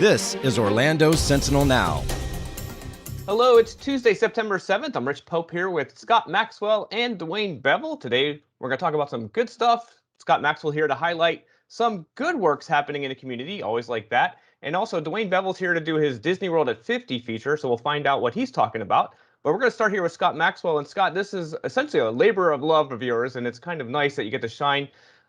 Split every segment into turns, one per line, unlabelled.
This is Orlando Sentinel Now.
Hello, it's Tuesday, September 7th. I'm Rich Pope here with Scott Maxwell and Dwayne Bevel. Today, we're going to talk about some good stuff. Scott Maxwell here to highlight some good works happening in the community, always like that. And also, Dwayne Bevel's here to do his Disney World at 50 feature, so we'll find out what he's talking about. But we're going to start here with Scott Maxwell. And Scott, this is essentially a labor of love of yours, and it's kind of nice that you get to shine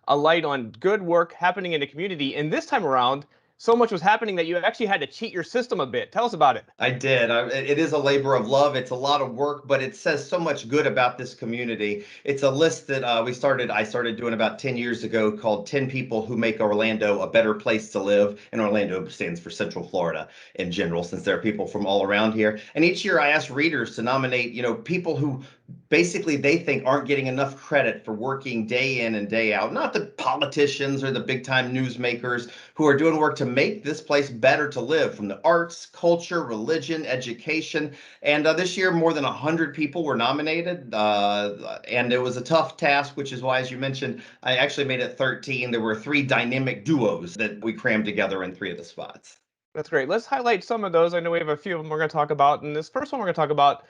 a light on good work happening in the community. And this time around, so much was happening that you actually had to cheat your system a bit. Tell us about it.
I did. It is a labor of love. It's a lot of work, but it says so much good about this community. It's a list that I started doing about 10 years ago called 10 People Who Make Orlando a Better Place to Live. And Orlando stands for Central Florida in general, since there are people from all around here. And each year I ask readers to nominate, people who basically they think aren't getting enough credit for working day in and day out. Not the politicians or the big time newsmakers who are doing work to make this place better to live, from the arts, culture, religion, education. And this year, more than 100 people were nominated. And it was a tough task, which is why, as you mentioned, I actually made it 13. There were 3 dynamic duos that we crammed together in 3 of the spots.
That's great. Let's highlight some of those. I know we have a few of them we're going to talk about. And this first one we're going to talk about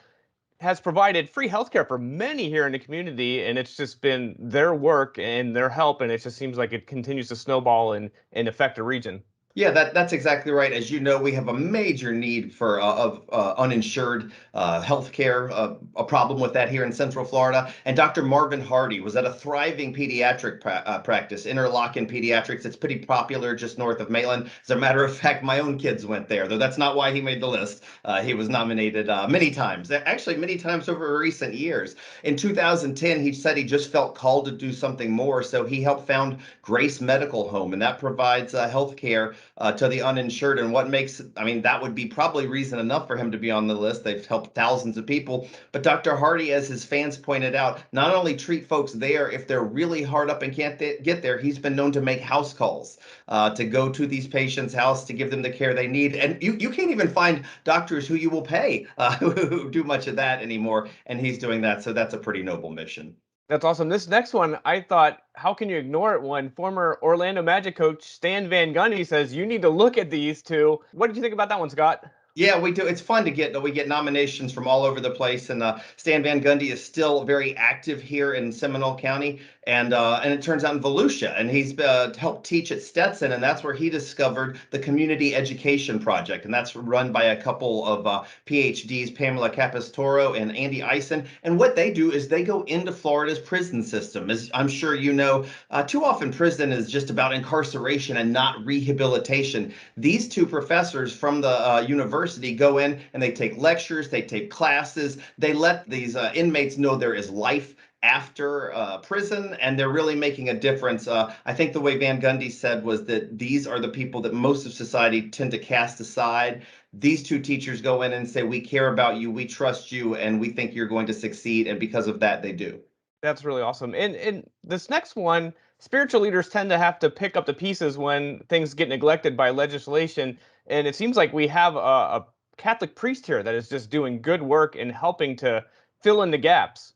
has provided free healthcare for many here in the community, and it's just been their work and their help, and it just seems like it continues to snowball and affect the region.
Yeah, that's exactly right. As you know, we have a major need for of uninsured health care, a problem with that here in Central Florida. And Dr. Marvin Hardy was at a thriving pediatric practice, Interlochen Pediatrics. It's pretty popular just north of Maitland. As a matter of fact, my own kids went there, though that's not why he made the list. He was nominated many times, actually many times over recent years. In 2010, he said he just felt called to do something more, so he helped found Grace Medical Home, and that provides health care to the uninsured. And that would be probably reason enough for him to be on the list. They've helped thousands of people. But Dr. Hardy, as his fans pointed out, not only treat folks there if they're really hard up and can't get there, he's been known to make house calls to go to these patients' house to give them the care they need. And you can't even find doctors who you will pay who do much of that anymore. And he's doing that. So that's a pretty noble mission.
That's awesome. This next one, I thought, how can you ignore it when former Orlando Magic coach Stan Van Gundy says you need to look at these two? What did you think about that one, Scott?
Yeah, we do. It's fun to we get nominations from all over the place, and Stan Van Gundy is still very active here in Seminole County, and it turns out in Volusia, and he's helped teach at Stetson, and that's where he discovered the Community Education Project, and that's run by a couple of PhDs, Pamela Capistoro and Andy Eisen. And what they do is they go into Florida's prison system. As I'm sure you know, too often prison is just about incarceration and not rehabilitation. These 2 professors from the university go in and they take lectures, they take classes, they let these inmates know there is life after prison, and they're really making a difference. I think the way Van Gundy said was that these are the people that most of society tend to cast aside. These 2 teachers go in and say, we care about you, we trust you, and we think you're going to succeed. And because of that, they do.
That's really awesome. And this next one, spiritual leaders tend to have to pick up the pieces when things get neglected by legislation. And it seems like we have a Catholic priest here that is just doing good work and helping to fill in the gaps.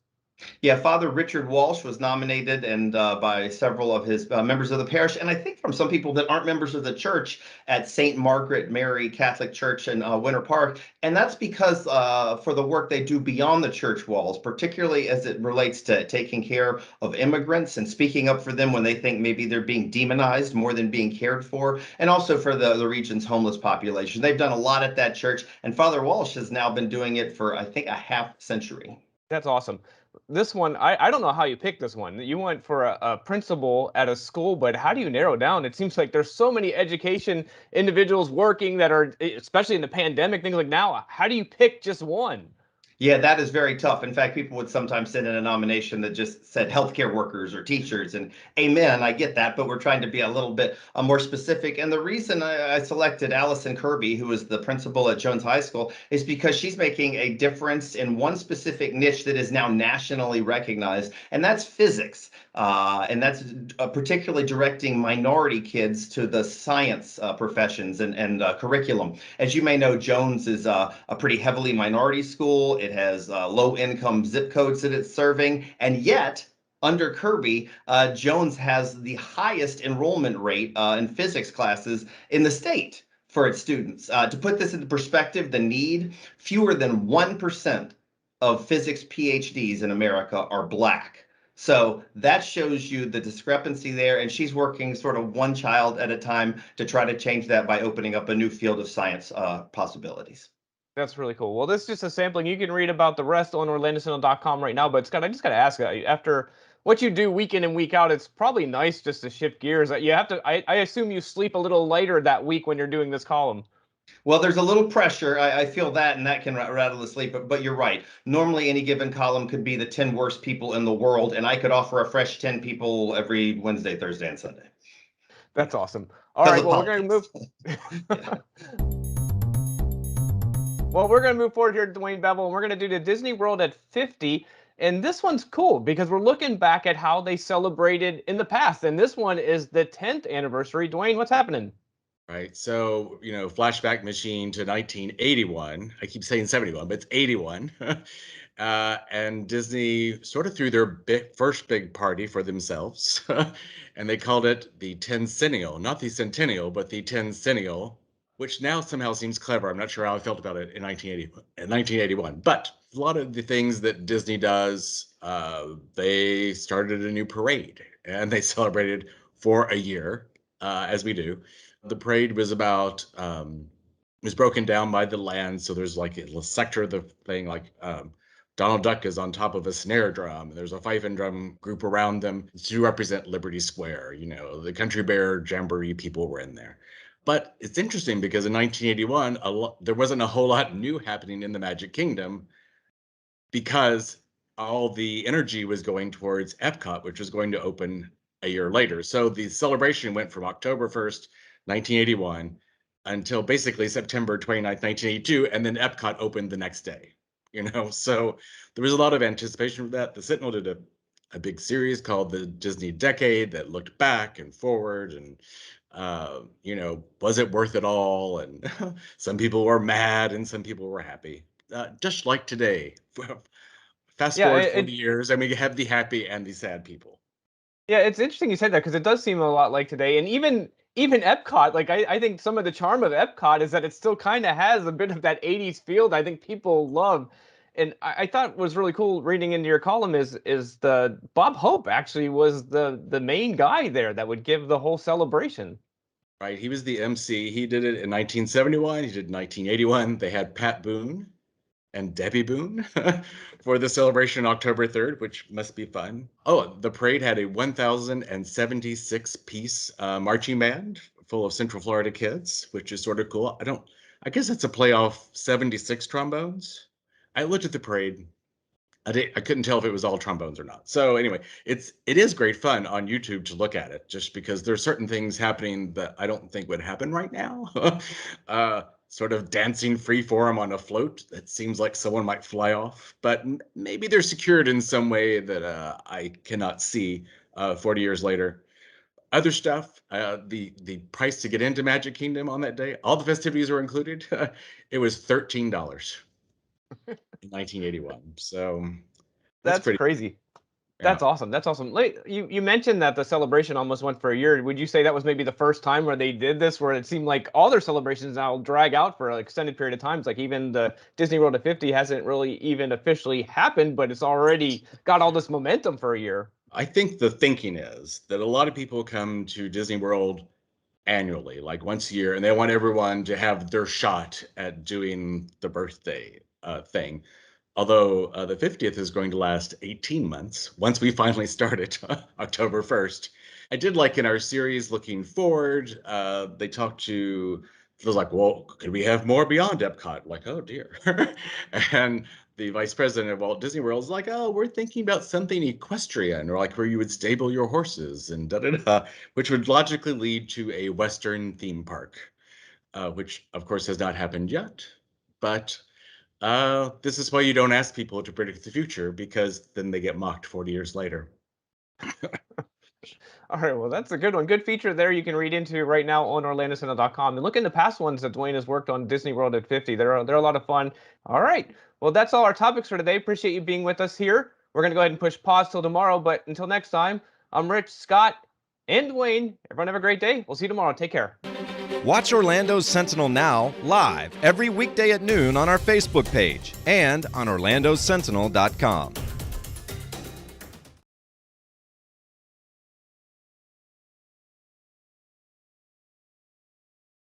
Yeah, Father Richard Walsh was nominated and by several of his members of the parish, and I think from some people that aren't members of the church at St. Margaret Mary Catholic Church in Winter Park. And that's because for the work they do beyond the church walls, particularly as it relates to taking care of immigrants and speaking up for them when they think maybe they're being demonized more than being cared for, and also for the region's homeless population. They've done a lot at that church, and Father Walsh has now been doing it for, I think, a half century.
That's awesome. This one, I don't know how you picked this one. You went for a principal at a school, but how do you narrow down? It seems like there's so many education individuals working that are, especially in the pandemic, things like now. How do you pick just one?
Yeah, that is very tough. In fact, people would sometimes send in a nomination that just said healthcare workers or teachers, and amen, I get that, but we're trying to be a little bit more specific. And the reason I selected Allison Kirby, who is the principal at Jones High School, is because she's making a difference in one specific niche that is now nationally recognized, and that's physics. And that's particularly directing minority kids to the science professions and curriculum. As you may know, Jones is a pretty heavily minority school. It has low-income zip codes that it's serving, and yet under Kirby, Jones has the highest enrollment rate in physics classes in the state. for its students. To put this into perspective, the need, fewer than 1% of physics PhDs in America are Black. So that shows you the discrepancy there. And she's working sort of one child at a time to try to change that by opening up a new field of science possibilities.
That's really cool. Well, this is just a sampling. You can read about the rest on OrlandoSentinel.com right now. But Scott, I just got to ask, after what you do week in and week out, it's probably nice just to shift gears. You have to. I assume you sleep a little lighter that week when you're doing this column.
Well, there's a little pressure. I feel that, and that can rattle the sleep. But you're right. Normally, any given column could be the 10 worst people in the world, and I could offer a fresh 10 people every Wednesday, Thursday, and Sunday.
That's awesome. All
Because
right.
of
Well, we're going to move.
politics.
Well, we're going to move forward here to Dwayne Bevel, and we're going to do the Disney World at 50. And this one's cool because we're looking back at how they celebrated in the past. And this one is the 10th anniversary. Dwayne, what's happening?
Right. So, flashback machine to 1981. I keep saying 71, but it's 81. And Disney sort of threw their first big party for themselves. And they called it the Tencennial, not the Centennial, but the Tencennial, which now somehow seems clever. I'm not sure how I felt about it in 1981. But a lot of the things that Disney does, they started a new parade and they celebrated for a year, as we do. The parade was was broken down by the land. So there's like a little sector of the thing, like Donald Duck is on top of a snare drum. And there's a fife and drum group around them to represent Liberty Square. The Country Bear Jamboree people were in there. But it's interesting because in 1981, there wasn't a whole lot new happening in the Magic Kingdom because all the energy was going towards Epcot, which was going to open a year later. So the celebration went from October 1st, 1981 until basically September 29th, 1982, and then Epcot opened the next day. So there was a lot of anticipation for that. The Sentinel did a big series called the Disney Decade that looked back and forward and was it worth it all? And some people were mad and some people were happy. Just like today. Fast forward 40 years and we have the happy and the sad people.
Yeah, it's interesting you said that because it does seem a lot like today. And even Epcot, like I think some of the charm of Epcot is that it still kind of has a bit of that 80s feel that I think people love. And I thought was really cool reading into your column is the Bob Hope actually was the main guy there that would give the whole celebration.
Right. He was the MC. He did it in 1971. He did 1981. They had Pat Boone and Debbie Boone for the celebration October 3rd, which must be fun. Oh, the parade had a 1,076 piece marching band full of Central Florida kids, which is sort of cool. I guess it's a play off 76 trombones. I looked at the parade. I couldn't tell if it was all trombones or not. So anyway, it is great fun on YouTube to look at it, just because there's certain things happening that I don't think would happen right now. Sort of dancing freeform on a float that seems like someone might fly off, but maybe they're secured in some way that I cannot see 40 years later. Other stuff, the price to get into Magic Kingdom on that day, all the festivities were included. It was $13 in 1981. So
That's
pretty
crazy.
yeah.
That's awesome. That's awesome. Like, you mentioned that the celebration almost went for a year. Would you say that was maybe the first time where they did this, where it seemed like all their celebrations now drag out for an extended period of times? Like even the Disney World at 50 hasn't really even officially happened, but it's already got all this momentum for a year.
I think the thinking is that a lot of people come to Disney World annually, like once a year, and they want everyone to have their shot at doing the birthday thing. Although the 50th is going to last 18 months once we finally start it October 1st. I did like in our series looking forward, they talked to, it was like, well, could we have more beyond Epcot? Like, oh dear. And the vice president of Walt Disney World is like, oh, we're thinking about something equestrian, or like where you would stable your horses and da-da-da, which would logically lead to a Western theme park, which of course has not happened yet. But this is why you don't ask people to predict the future, because then they get mocked 40 years later.
All right, well, that's a good one. Good feature there you can read into right now on OrlandoCentinel.com. And look into past ones that Dwayne has worked on Disney World at 50. They're a lot of fun. All right, well, that's all our topics for today. Appreciate you being with us here. We're going to go ahead and push pause till tomorrow. But until next time, I'm Rich, Scott, and Dwayne. Everyone have a great day. We'll see you tomorrow. Take care.
Watch Orlando Sentinel Now live every weekday at noon on our Facebook page and on orlandosentinel.com.